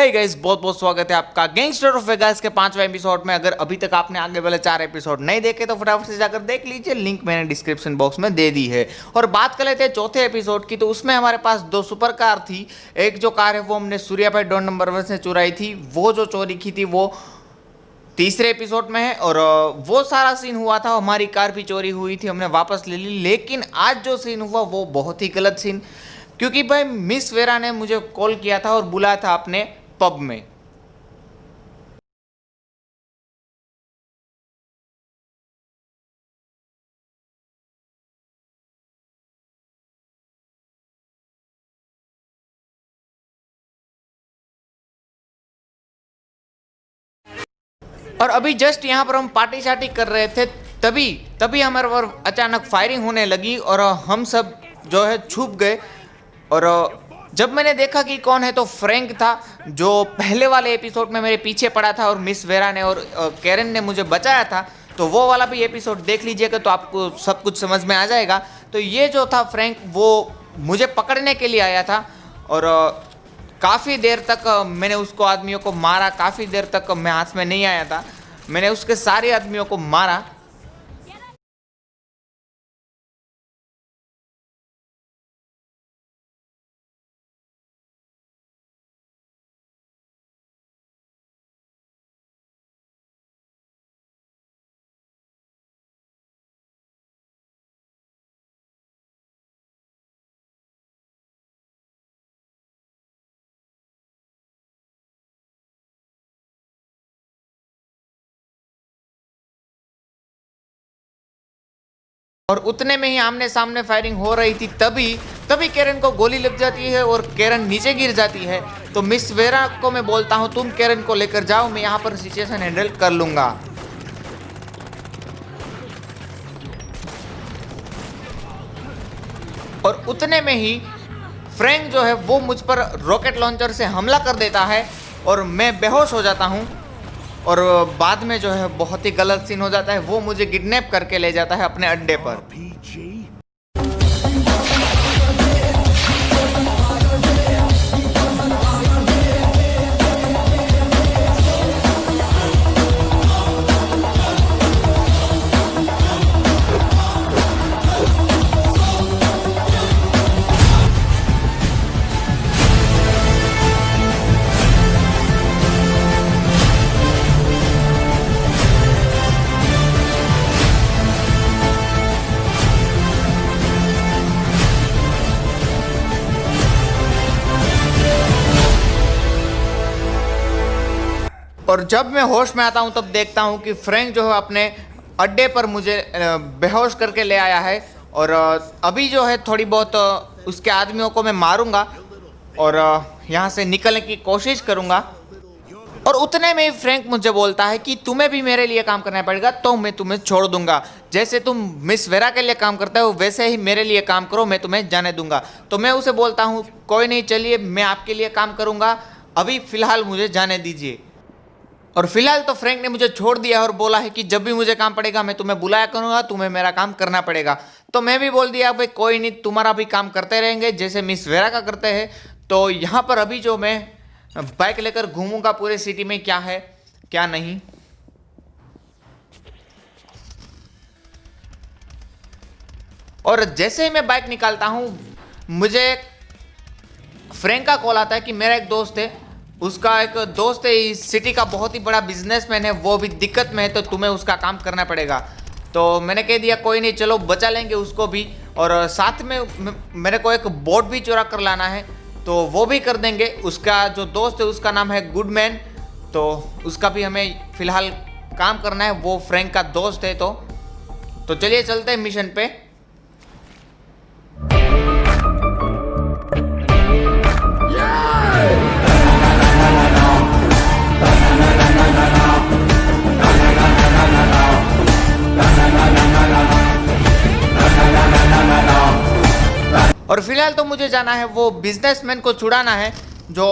Hey guys, बहुत बहुत स्वागत है आपका गैंगस्टर ऑफ वेगास के 5वें एपिसोड में। अगर अभी तक आपने आगे वाले 4 एपिसोड नहीं देखे तो फटाफट से जाकर देख लीजिए, लिंक मैंने डिस्क्रिप्शन बॉक्स में दे दी है। और बात कर लेते हैं चौथे एपिसोड की, तो उसमें हमारे पास 2 सुपर कार थी। एक जो कार है वो हमने सूर्या भाई डॉन नंबर 1 से चुराई थी, वो जो चोरी की थी वो तीसरे एपिसोड में है। और वो सारा सीन हुआ था, हमारी कार भी चोरी हुई थी, हमने वापस ले ली। लेकिन आज जो सीन हुआ वो बहुत ही गलत सीन, क्योंकि भाई मिस वेरा ने मुझे कॉल किया था और बुलाया था अपने पब में। और अभी जस्ट यहाँ पर हम पार्टी शार्टी कर रहे थे, तभी तभी हमारे पर अचानक फायरिंग होने लगी और हम सब जो है छुप गए। और जब मैंने देखा कि कौन है, तो फ्रैंक था जो पहले वाले एपिसोड में मेरे पीछे पड़ा था और मिस वेरा ने और कैरन ने मुझे बचाया था। तो वो वाला भी एपिसोड देख लीजिएगा तो आपको सब कुछ समझ में आ जाएगा। तो ये जो था फ्रैंक, वो मुझे पकड़ने के लिए आया था और काफ़ी देर तक मैंने उसको आदमियों को मारा। काफ़ी देर तक मैं हाथ में नहीं आया था, मैंने उसके सारे आदमियों को मारा। और उतने में ही आमने सामने फायरिंग हो रही थी, तभी तभी कैरन को गोली लग जाती है और कैरन नीचे गिर जाती है। तो मिस वेरा को मैं बोलता हूँ, तुम कैरन को लेकर जाओ, मैं यहाँ पर सिचुएशन हैंडल कर लूँगा। और उतने में ही फ्रैंक जो है वो मुझ पर रॉकेट लॉन्चर से हमला कर देता है और मैं बेहोश हो जाता हूँ। और बाद में जो है बहुत ही गलत सीन हो जाता है, वो मुझे किडनैप करके ले जाता है अपने अड्डे पर। और जब मैं होश में आता हूं तब देखता हूं कि फ्रैंक जो है अपने अड्डे पर मुझे बेहोश करके ले आया है। और अभी जो है थोड़ी बहुत उसके आदमियों को मैं मारूंगा और यहाँ से निकलने की कोशिश करूंगा। और उतने में ही फ्रैंक मुझे बोलता है कि तुम्हें भी मेरे लिए काम करना पड़ेगा, तो मैं तुम्हें छोड़ दूंगा। जैसे तुम मिस वेरा के लिए काम करते हो वैसे ही मेरे लिए काम करो, मैं तुम्हें जाने दूंगा। तो मैं उसे बोलता हूँ, कोई नहीं, चलिए मैं आपके लिए काम करूंगा, अभी फ़िलहाल मुझे जाने दीजिए। और फिलहाल तो फ्रैंक ने मुझे छोड़ दिया और बोला है कि जब भी मुझे काम पड़ेगा मैं तुम्हें बुलाया करूंगा, तुम्हें मेरा काम करना पड़ेगा। तो मैं भी बोल दिया, भाई कोई नहीं, तुम्हारा भी काम करते रहेंगे जैसे मिस वेरा का करते हैं। तो यहाँ पर अभी जो मैं बाइक लेकर घूमूंगा पूरे सिटी में, क्या है क्या नहीं। और जैसे ही मैं बाइक निकालता हूँ, मुझे फ्रैंक का कॉल आता है कि मेरा एक दोस्त है, उसका एक दोस्त है इस सिटी का बहुत ही बड़ा बिजनेसमैन है, वो भी दिक्कत में है, तो तुम्हें उसका काम करना पड़ेगा। तो मैंने कह दिया, कोई नहीं, चलो बचा लेंगे उसको भी। और साथ में मेरे को एक बोट भी चुरा कर लाना है, तो वो भी कर देंगे। उसका जो दोस्त है उसका नाम है गुडमैन, तो उसका भी हमें फ़िलहाल काम करना है, वो फ्रैंक का दोस्त है। तो चलिए चलते हैं मिशन पे। और फिलहाल तो मुझे जाना है, वो बिजनेसमैन को छुड़ाना है जो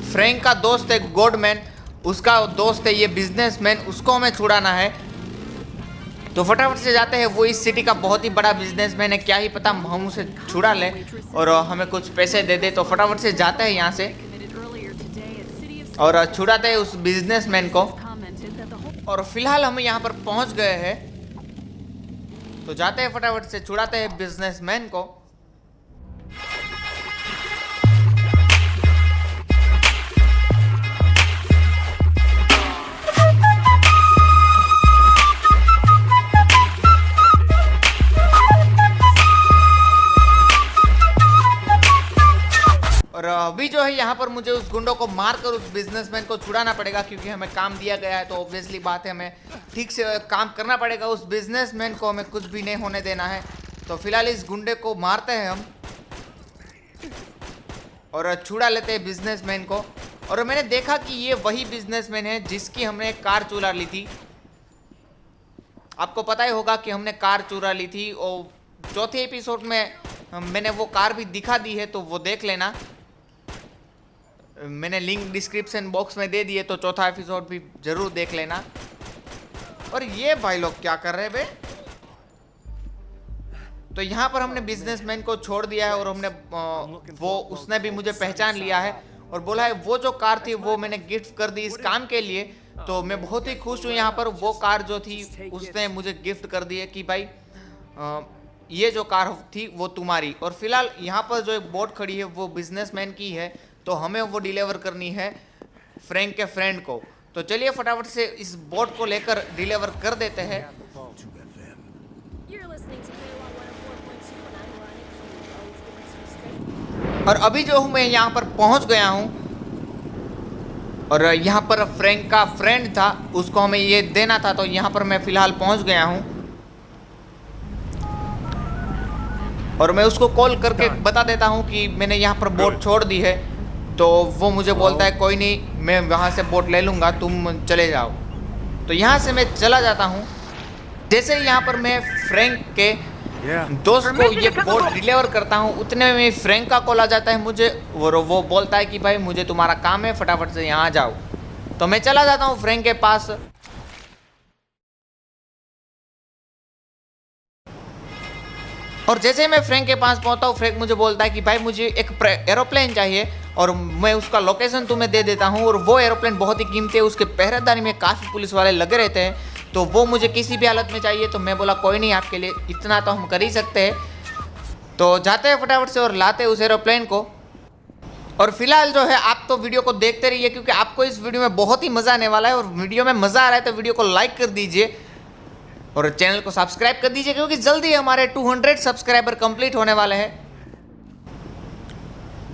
फ्रैंक का दोस्त है गॉडमैन, उसका दोस्त है ये बिजनेसमैन, उसको हमें छुड़ाना है। तो फटाफट से जाते हैं, वो इस सिटी का बहुत ही बड़ा बिजनेसमैन है, क्या ही पता हम उसे छुड़ा लें और हमें कुछ पैसे दे दे। तो फटाफट से जाते हैं यहाँ से। और छुड़ाते हैं उस बिजनेसमैन को। और फिलहाल हम यहाँ पर पहुँच गए हैं, तो जाते हैं फटाफट से छुड़ाते हैं बिजनेसमैन को। और अभी जो है यहाँ पर मुझे उस गुंडों को मारकर उस बिजनेसमैन को छुड़ाना पड़ेगा, क्योंकि हमें काम दिया गया है, तो ऑब्वियसली बात है हमें ठीक से काम करना पड़ेगा। उस बिजनेसमैन को हमें कुछ भी नहीं होने देना है। तो फिलहाल इस गुंडे को मारते हैं हम और छुड़ा लेते हैं बिजनेसमैन को। और मैंने देखा कि ये वही बिजनेसमैन है जिसकी हमने कार चुरा ली थी। आपको पता ही होगा कि हमने कार चुरा ली थी, और चौथे एपिसोड में मैंने वो कार भी दिखा दी है, तो वो देख लेना। मैंने लिंक डिस्क्रिप्शन बॉक्स में दे दिए, तो चौथा एपिसोड भी जरूर देख लेना। और ये भाई लोग क्या कर रहे हैं बे? तो यहाँ पर हमने बिजनेसमैन को छोड़ दिया है, और हमने उसने भी मुझे पहचान लिया है और बोला है वो जो कार थी वो मैंने गिफ्ट कर दी इस काम के लिए। तो मैं बहुत ही खुश हूँ। यहाँ पर वो कार जो थी उसने मुझे गिफ्ट कर दी है कि भाई ये जो कार थी वो तुम्हारी। और फिलहाल यहाँ पर जो एक बोट खड़ी है वो बिजनेसमैन की है, तो हमें वो डिलीवर करनी है फ्रैंक के फ्रेंड को। तो चलिए फटाफट से इस बोट को लेकर डिलीवर कर देते हैं। और अभी जो हूँ मैं यहाँ पर पहुँच गया हूँ, और यहाँ पर फ्रैंक का फ्रेंड था, उसको हमें ये देना था, तो यहाँ पर मैं फिलहाल पहुँच गया हूँ। और मैं उसको कॉल करके बता देता हूँ कि मैंने यहाँ पर बोट छोड़ दी है। तो वो मुझे बोलता है कोई नहीं, मैं वहाँ से बोट ले लूँगा, तुम चले जाओ। तो यहाँ से मैं चला जाता हूँ। जैसे यहाँ पर मैं फ्रैंक के दोस्त को ये बोट डिलीवर करता हूँ, उतने में फ्रैंक का कॉल आ जाता है मुझे, और वो बोलता है कि भाई मुझे तुम्हारा काम है, फटाफट से यहाँ जाओ। तो मैं चला जाता हूँ फ्रैंक के पास। और जैसे मैं फ्रैंक के पास पहुंचता हूँ, फ्रैंक मुझे बोलता है कि भाई मुझे एक एरोप्लेन चाहिए, और मैं उसका लोकेशन तुम्हें दे देता हूँ। और वो एरोप्लेन बहुत ही कीमती है, उसके पहरेदारी में काफ़ी पुलिस वाले लगे रहते हैं, तो वो मुझे किसी भी हालत में चाहिए। तो मैं बोला कोई नहीं, आपके लिए इतना तो हम कर ही सकते हैं। तो जाते हैं फटाफट से और लाते हैं उस एरोप्लेन को। और फिलहाल जो है आप तो वीडियो को देखते रहिए, क्योंकि आपको इस वीडियो में बहुत ही मज़ा आने वाला है। और वीडियो में मज़ा आ रहा है तो वीडियो को लाइक कर दीजिए और चैनल को सब्सक्राइब कर दीजिए, क्योंकि जल्दी हमारे 200 सब्सक्राइबर कंप्लीट होने वाले हैं।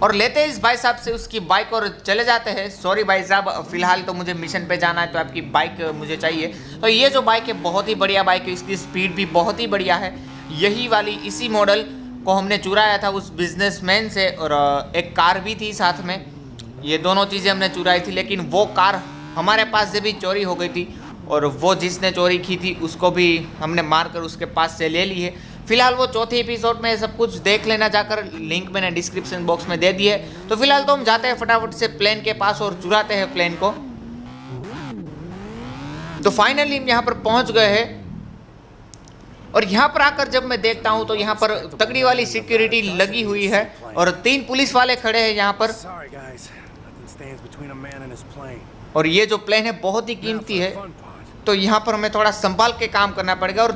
और लेते हैं इस भाई साहब से उसकी बाइक और चले जाते हैं। सॉरी भाई साहब, फिलहाल तो मुझे मिशन पे जाना है, तो आपकी बाइक मुझे चाहिए। तो ये जो बाइक है बहुत ही बढ़िया बाइक है, इसकी स्पीड भी बहुत ही बढ़िया है। यही वाली इसी मॉडल को हमने चुराया था उस बिजनेसमैन से, और एक कार भी थी साथ में। ये दोनों चीज़ें हमने चुराई थी, लेकिन वो कार हमारे पास से भी चोरी हो गई थी, और वो जिसने चोरी की थी उसको भी हमने मारकर उसके पास से ले ली है। फिलहाल वो चौथे एपिसोड में सब कुछ देख लेना जाकर, लिंक मैंने डिस्क्रिप्शन बॉक्स में दे दी है। तो फिलहाल तो हम जाते हैं फटाफट से प्लेन के पास और चुराते हैं प्लेन को। तो फाइनली हम यहाँ पर पहुँच गए हैं, और यहाँ पर आकर जब मैं देखता हूँ तो यहाँ पर तगड़ी वाली सिक्योरिटी लगी हुई है, और 3 पुलिस वाले खड़े हैं यहाँ पर। और ये जो प्लेन है बहुत ही कीमती है, तो यहाँ पर हमें थोड़ा संभाल के काम करना पड़ेगा।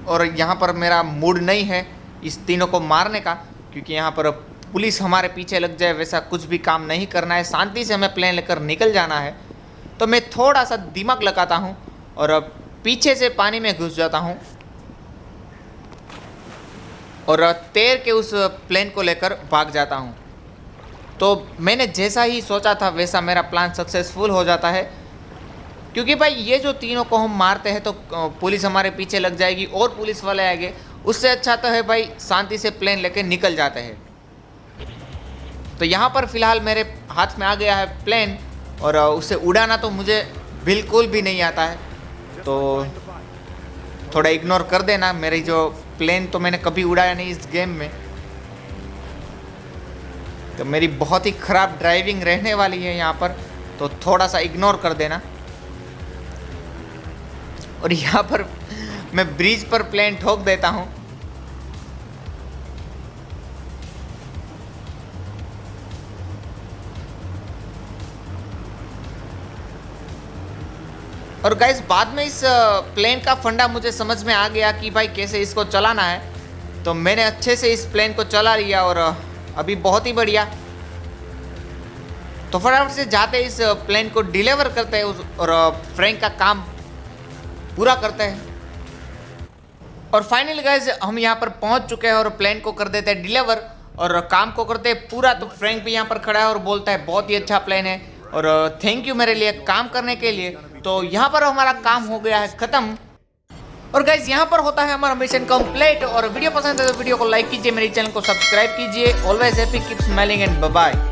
और यहाँ पर मेरा मूड नहीं है इस तीनों को मारने का, क्योंकि यहाँ पर पुलिस हमारे पीछे लग जाए वैसा कुछ भी काम नहीं करना है। शांति से हमें प्लेन लेकर निकल जाना है। तो मैं थोड़ा सा दिमाग लगाता हूँ और पीछे से पानी में घुस जाता हूँ, और तैर के उस प्लेन को लेकर भाग जाता हूँ। तो मैंने जैसा ही सोचा था वैसा मेरा प्लान सक्सेसफुल हो जाता है, क्योंकि भाई ये जो तीनों को हम मारते हैं तो पुलिस हमारे पीछे लग जाएगी और पुलिस वाले आएंगे। उससे अच्छा तो है भाई शांति से प्लेन लेके निकल जाते हैं। तो यहाँ पर फ़िलहाल मेरे हाथ में आ गया है प्लेन, और उसे उड़ाना तो मुझे बिल्कुल भी नहीं आता है, तो थोड़ा इग्नोर कर देना। मेरी जो प्लेन तो मैंने कभी उड़ाया नहीं इस गेम में, तो मेरी बहुत ही ख़राब ड्राइविंग रहने वाली है यहाँ पर, तो थोड़ा सा इग्नोर कर देना। और यहाँ पर मैं ब्रिज पर प्लेन ठोक देता हूँ। और गाइस बाद में इस प्लेन का फंडा मुझे समझ में आ गया कि भाई कैसे इसको चलाना है। तो मैंने अच्छे से इस प्लेन को चला लिया और अभी बहुत ही बढ़िया। तो फटाफट से जाते इस प्लेन को डिलीवर करते हैं और फ्रैंक का काम पूरा करते हैं। और फाइनली गाइस हम यहाँ पर पहुँच चुके हैं और प्लेन को कर देते हैं डिलीवर और काम को करते हैं पूरा। तो फ्रैंक भी यहाँ पर खड़ा है और बोलता है बहुत ही अच्छा प्लेन है और थैंक यू मेरे लिए काम करने के लिए। तो यहाँ पर हमारा काम हो गया है खत्म। और गाइज यहाँ पर होता है हमारा मिशन कंप्लीट। और वीडियो पसंद है तो वीडियो को लाइक कीजिए, मेरे चैनल को सब्सक्राइब कीजिए। Always happy, keep smiling and bye bye.